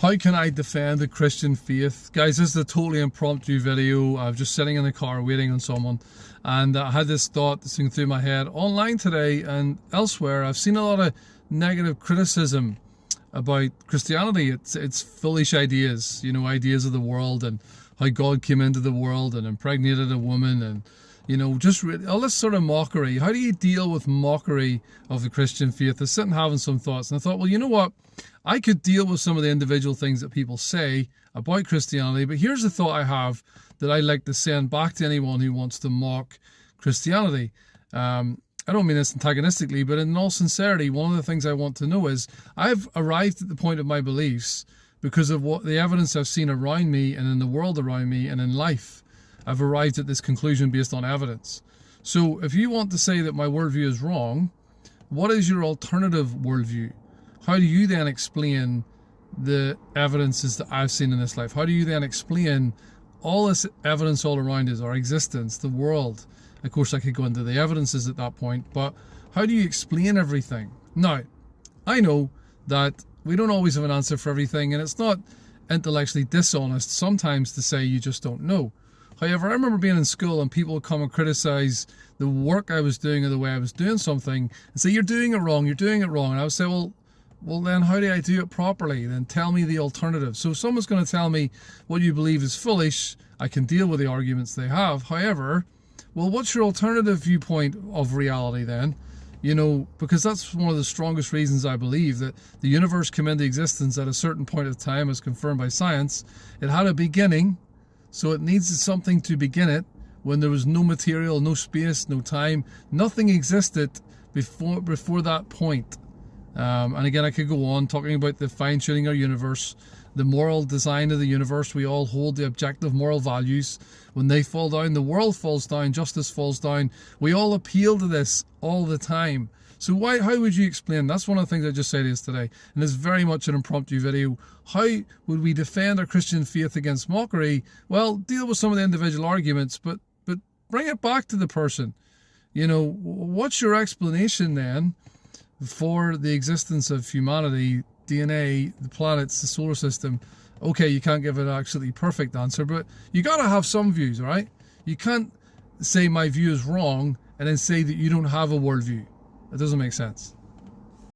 How can I defend the Christian faith? Guys, this is a totally impromptu video. I was just sitting in the car waiting on someone, and I had this thought that's going through my head. Online today and elsewhere, I've seen a lot of negative criticism about Christianity. It's foolish ideas, ideas of the world and how God came into the world and impregnated a woman, and just all this sort of mockery. How do you deal with mockery of the Christian faith? I was sitting having some thoughts, and I thought, well, you know what? I could deal with some of the individual things that people say about Christianity, but here's the thought I have that I like to send back to anyone who wants to mock Christianity. I don't mean this antagonistically, but in all sincerity, one of the things I want to know is I've arrived at the point of my beliefs because of what the evidence I've seen around me and in the world around me and in life. I've arrived at this conclusion based on evidence. So if you want to say that my worldview is wrong, what is your alternative worldview? How do you then explain the evidences that I've seen in this life? How do you then explain all this evidence all around us, our existence, the world? Of course, I could go into the evidences at that point, but how do you explain everything? Now, I know that we don't always have an answer for everything, and it's not intellectually dishonest sometimes to say you just don't know. However, I remember being in school and people would come and criticize the work I was doing or the way I was doing something and say, you're doing it wrong. And I would say, well, then how do I do it properly? Then tell me the alternative. So if someone's going to tell me what you believe is foolish, I can deal with the arguments they have. However, well, what's your alternative viewpoint of reality then? Because that's one of the strongest reasons I believe that the universe came into existence at a certain point of time, as confirmed by science. It had a beginning, so it needs something to begin it when there was no material, no space, no time. Nothing existed before that point. And again, I could go on talking about the fine-tuning our universe, the moral design of the universe. We all hold the objective moral values. When they fall down, the world falls down, justice falls down. We all appeal to this all the time. So how would you explain? That's one of the things I just said to us today. And it's very much an impromptu video. How would we defend our Christian faith against mockery? Well, deal with some of the individual arguments, but bring it back to the person. What's your explanation then for the existence of humanity, DNA, the planets, the solar system? Okay, you can't give an absolutely perfect answer, but you got to have some views, all right? You can't say my view is wrong and then say that you don't have a worldview. It doesn't make sense.